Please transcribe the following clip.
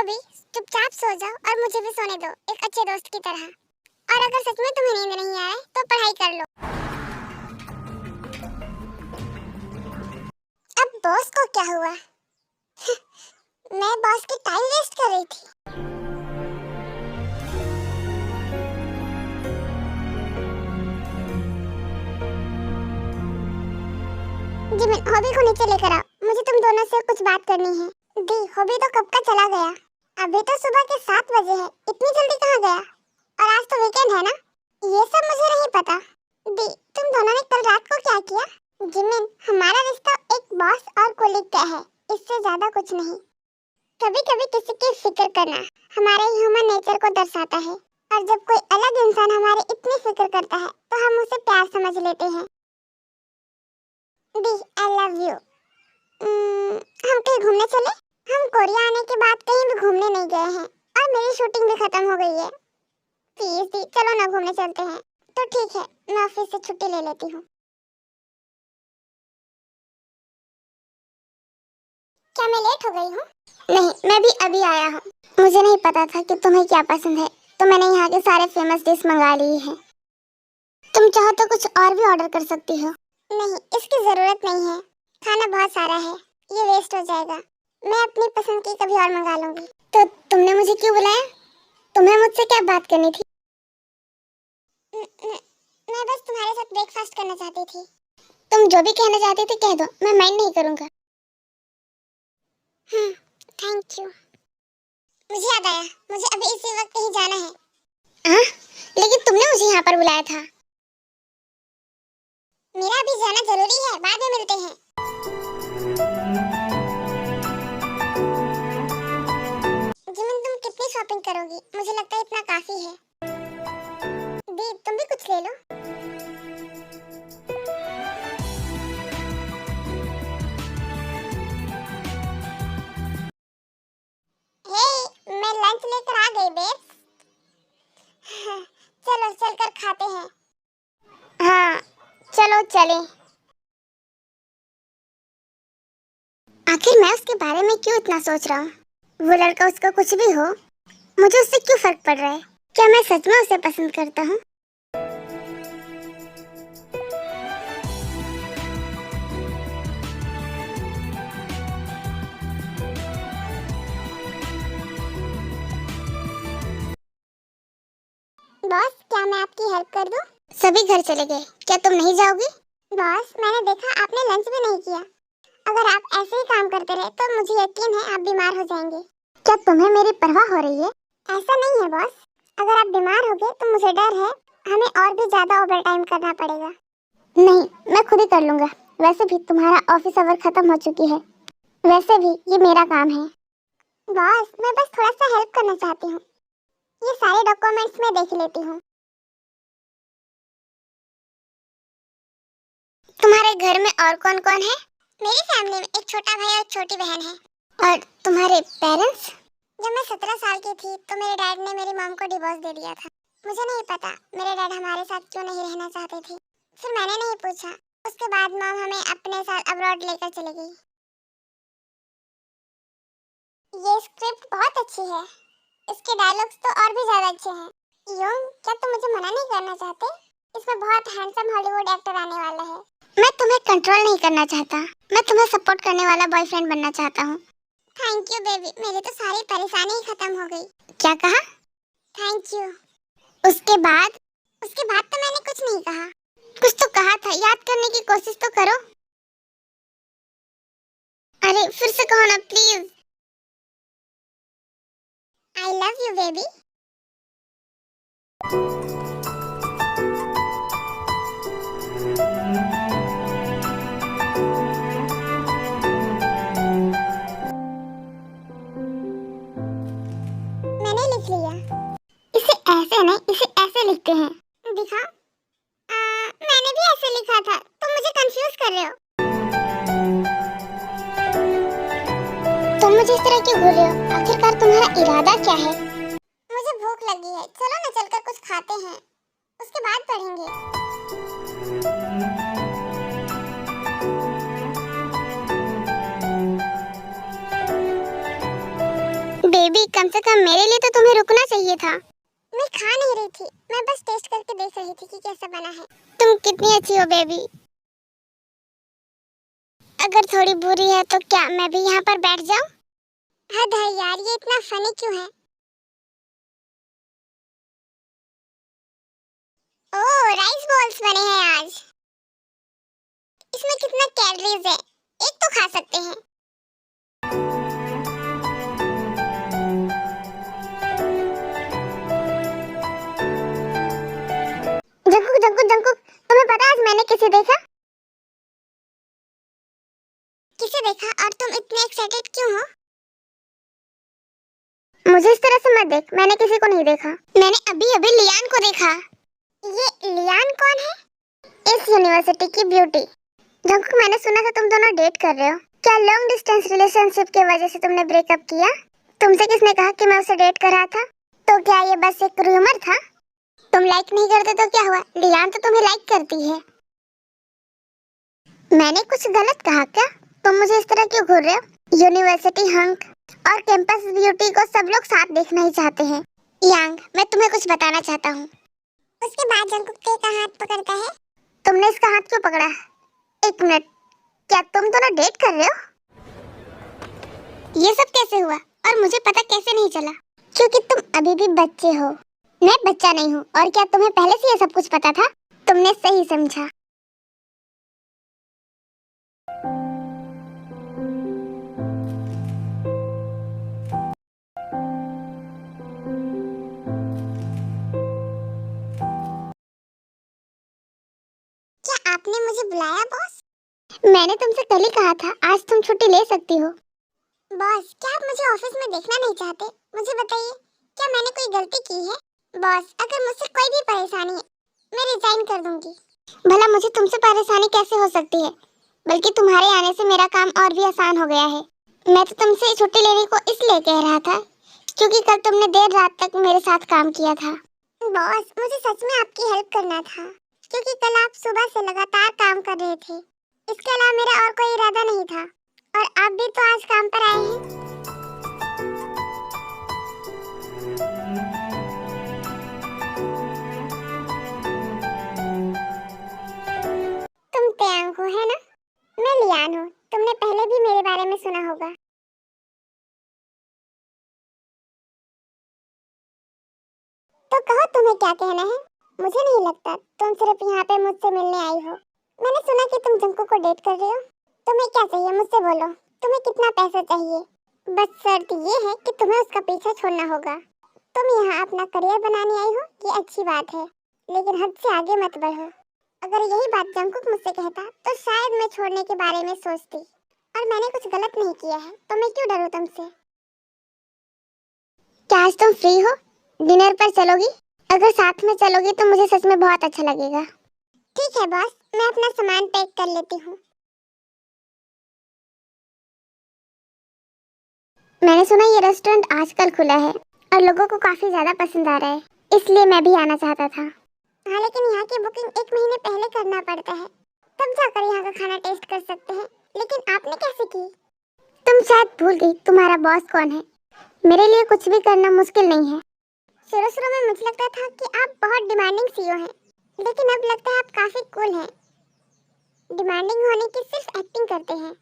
अभी चुपचाप सो जाओ और मुझे भी सोने दो, एक अच्छे दोस्त की तरह। और अगर सच में तुम्हें नींद नहीं आए तो पढ़ाई कर लो। अब बॉस को क्या हुआ? मैं बॉस की टाइम वेस्ट कर रही थी। जिमिन, हॉबी को नीचे लेकर आओ, मुझे तुम दोनों से कुछ बात करनी है। दी, हॉबी तो कब का चला गया, अभी तो सुबह के 7 बजे है, इतनी जल्दी कहाँ गया? और आज तो वीकेंड है ना? ये सब मुझे नहीं पता। दी, तुम दोनों ने कल रात को क्या किया? जिमिन, हमारा रिश्ता एक बॉस और कोलीग का है, इससे ज्यादा कुछ नहीं। कभी कभी किसी की फिक्र करना हमारे ह्यूमन नेचर को दर्शाता है, और जब कोई अलग इंसान हमारी इतनी फिक्र करता है तो हम उसे प्यार समझ लेते हैं। दी, आई लव यू। हम कहीं घूमने चले? हम कोरिया आने के बाद कहीं भी घूमने नहीं गए हैं, और मेरी शूटिंग भी खत्म हो गई है। प्लीज दी, चलो ना घूमने चलते हैं। तो ठीक है, मैं ऑफिस से छुट्टी ले लेती हूँ। क्या मैं लेट हो गई हूँ? नहीं, मैं भी अभी आया हूँ। मुझे नहीं पता था कि तुम्हें क्या पसंद है, तो मैंने यहाँ के सारे फेमस डिश मंगा ली है। तुम चाहो तो कुछ और भी ऑर्डर कर सकती हो। नहीं, इसकी जरूरत नहीं है, खाना बहुत सारा है, ये वेस्ट हो जाएगा। मैं अपनी पसंद की कभी और मंगा लूंगी। तो तुमने मुझे क्यों बुलाया? तुम्हें मुझसे क्या बात करनी थी? मैं बस तुम्हारे साथ ब्रेकफास्ट करना चाहती थी। तुम जो भी कहना चाहती थी कह दो, मैं माइंड नहीं करूंगा। Thank you. मुझे याद आया, मुझे अभी इसी वक्त कहीं जाना है। हाँ? लेकिन तुमने मुझे यहाँ पर बुलाया था। मेरा अभी जाना जरूरी है, बाद में मिलते हैं। जिमिन, तुम कितनी शॉपिंग करोगी? मुझे लगता है इतना काफी है। दी, तुम भी कुछ ले लो। हे, मैं लंच लेकर आ गई बेब्स। चलो चलकर खाते हैं। हाँ, चलो चलें। आखिर मैं उसके बारे में क्यों इतना सोच रहा हूँ? वो लड़का उसका कुछ भी हो, मुझे उससे क्यों फर्क पड़ रहा है? क्या मैं सच में उसे पसंद करता हूँ? बॉस, क्या मैं आपकी हेल्प कर दूं? सभी घर चले गए, क्या तुम नहीं जाओगी? बॉस, मैंने देखा आपने लंच भी नहीं किया। अगर आप ऐसे ही काम करते रहे तो मुझे यकीन है आप बीमार हो जाएंगे। क्या तुम्हें मेरी परवाह हो रही है? ऐसा नहीं है बॉस, अगर आप बीमार हो गए तो मुझे डर है हमें और भी ज्यादा ओवर टाइम करना पड़ेगा। नहीं, मैं खुद ही कर लूंगा। वैसे भी तुम्हारा ऑफिस आवर खत्म हो चुकी है, वैसे भी ये मेरा काम है। बॉस, मैं बस थोड़ा सा हेल्प करना चाहती हूँ। ये सारे डॉक्यूमेंट्स मैं देख लेती हूँ। तुम्हारे घर में और कौन कौन है? मेरी फैमिली में एक छोटा भाई और छोटी बहन है। और तुम्हारे पेरेंट्स? जब मैं 17 साल की थी तो मेरे डैड ने मेरी मॉम को डिवोर्स दे दिया था। मुझे नहीं पता मेरे डैड हमारे साथ क्यों नहीं रहना चाहते थे। फिर मैंने नहीं पूछा। उसके बाद मॉम हमें अपने साथ अब्रॉड लेकर चली गई। ये स्क्रिप्ट बहुत अच्छी है, इसके डायलॉग्स तो और भी ज्यादा अच्छे हैं। योंग, क्या तुम मुझे मना नहीं करना चाहते? इसमें बहुत हैंडसम हॉलीवुड एक्टर आने वाला है। मैं तुम्हें कंट्रोल नहीं करना चाहता, मैं तुम्हें सपोर्ट करने वाला बॉयफ्रेंड बनना चाहता हूँ। थैंक यू बेबी, मेरी तो सारी परेशानी ही खत्म हो गई। क्या कहा? Thank you. उसके बाद? उसके बाद तो मैंने कुछ नहीं कहा। कुछ तो कहा था, याद करने की कोशिश तो करो। अरे फिर से कहो ना please. I love you baby. मैंने लिख लिया। इसे ऐसे नहीं, इसे ऐसे लिखते हैं। दिखा? मैंने भी ऐसे लिखा था, तुम मुझे कंफ्यूज कर रहे हो। तुम मुझे इस तरह क्यों घूर रहे हो? आखिरकार तुम्हारा इरादा क्या है? मुझे भूख लगी है, चलो ना चलकर कुछ खाते हैं, उसके बाद पढ़ेंगे। बेबी, कम से कम मेरे लिए तो तुम्हें रुकना चाहिए था। मैं खा नहीं रही थी, मैं बस टेस्ट करके देख रही थी कि कैसा बना है। तुम कितनी अच्छी हो बेबी। अगर थोड़ी बुरी है तो क्या मैं भी यहाँ पर बैठ जाऊँ? हद है यार, ये इतना फनी क्यों है? ओह, राइस बॉल्स बने हैं आज। इसमें कितना कैलोरीज है? एक तो खा सकते हैं। जंकुक जंकुक जंकुक, तुम्हें पता है आज मैंने किसे देखा? किसे देखा और तुम इतने एक्साइटेड क्यों हो? मुझे इस तरह से मत देख, मैंने किसी को नहीं देखा। मैंने अभी अभी लियान को देखा। ये लियान कौन है? इस यूनिवर्सिटी की ब्यूटी। जंकुक, मैंने सुना था तुम दोनों डेट कर रहे हो। क्या लॉन्ग डिस्टेंस रिलेशनशिप की वजह से तुमने ब्रेकअप किया? तुमसे किसने कहा कि मैं उसे डेट कर रहा था? तो क्या ये बस एक रूमर था? तुम लाइक नहीं करते तो क्या हुआ? लियान तो तुम्हें लाइक करती है। मैंने कुछ गलत कहा क्या? तुम मुझे इस तरह क्यों घूर रहे हो? यूनिवर्सिटी हंक और कैंपस ब्यूटी को सब लोग साथ देखना ही चाहते हैं। यांग, मैं तुम्हें कुछ बताना चाहता हूँ। उसके बाद जंकुक का हाथ पकड़ता है। तुमने इसका हाथ क्यों पकड़ा? एक मिनट, क्या तुम दोनों डेट कर रहे हो? ये सब कैसे हुआ और मुझे पता कैसे नहीं चला? क्योंकि तुम अभी भी बच्चे हो। मैं बच्चा नहीं हूँ। और क्या तुम्हें पहले से ये सब कुछ पता था? तुमने सही समझा। क्या आपने मुझे बुलाया बॉस? मैंने तुमसे कल ही कहा था आज तुम छुट्टी ले सकती हो। बॉस, क्या आप मुझे ऑफिस में देखना नहीं चाहते? मुझे बताइए, क्या मैंने कोई गलती की है? बॉस, अगर मुझसे कोई भी परेशानी है, मैं रिजाइन कर दूंगी। भला मुझे तुमसे परेशानी कैसे हो सकती है? बल्कि तुम्हारे आने से मेरा काम और भी आसान हो गया है। मैं तो तुमसे छुट्टी लेने को इसलिए कह रहा था क्योंकि कल तुमने देर रात तक मेरे साथ काम किया था। बॉस, मुझे सच में आपकी हेल्प करना था क्योंकि कल आप सुबह से लगातार काम कर रहे थे। इसके अलावा मेरा और कोई इरादा नहीं था। और आप भी तो आज काम पर आए हैं। तुम त्यांग हो, है ना? मैं लियान हूँ। तुमने पहले भी मेरे बारे में सुना होगा। तो कहो, तुम्हें क्या कहना है? मुझे नहीं लगता तुम सिर्फ यहाँ पे मुझसे मिलने आई हो। मैंने सुना कि तुम जंकू को डेट कर रहे हो। तुम्हें क्या चाहिए मुझसे बोलो। तुम्हें कितना पैसा चाहिए? बस शर्त ये है कि तुम्हें उसका पीछा छोड़ना होगा। तुम यहाँ अपना करियर बनाने आई हो, ये अच्छी बात है, लेकिन हद से आगे मत बढ़ो। अगर यही बात जंकुक मुझसे कहता तो शायद मैं छोड़ने के बारे में सोचती। और मैंने कुछ गलत नहीं किया है तो मैं क्यों डरूं तुमसे? क्या आज तुम फ्री हो? डिनर पर चलोगी? अगर साथ में चलोगी तो मुझे सच में बहुत अच्छा लगेगा। ठीक है बॉस, मैं अपना सामान पैक कर लेती हूँ। मैंने सुना ये रेस्टोरेंट आजकल खुला है और लोगों को काफी ज्यादा पसंद आ रहा है, इसलिए मैं भी आना चाहता था। हाँ, लेकिन यहाँ की बुकिंग 1 महीने पहले करना पड़ता है, तब जाकर यहाँ का खाना टेस्ट कर सकते हैं। लेकिन आपने कैसे की? तुम शायद भूल गई तुम्हारा बॉस कौन है। मेरे लिए कुछ भी करना मुश्किल नहीं है। शुरू शुरू में मुझे लगता था कि आप बहुत डिमांडिंग सीईओ हैं, लेकिन अब लगता है आप काफी कूल हैं। डिमांडिंग होने की सिर्फ एक्टिंग करते हैं।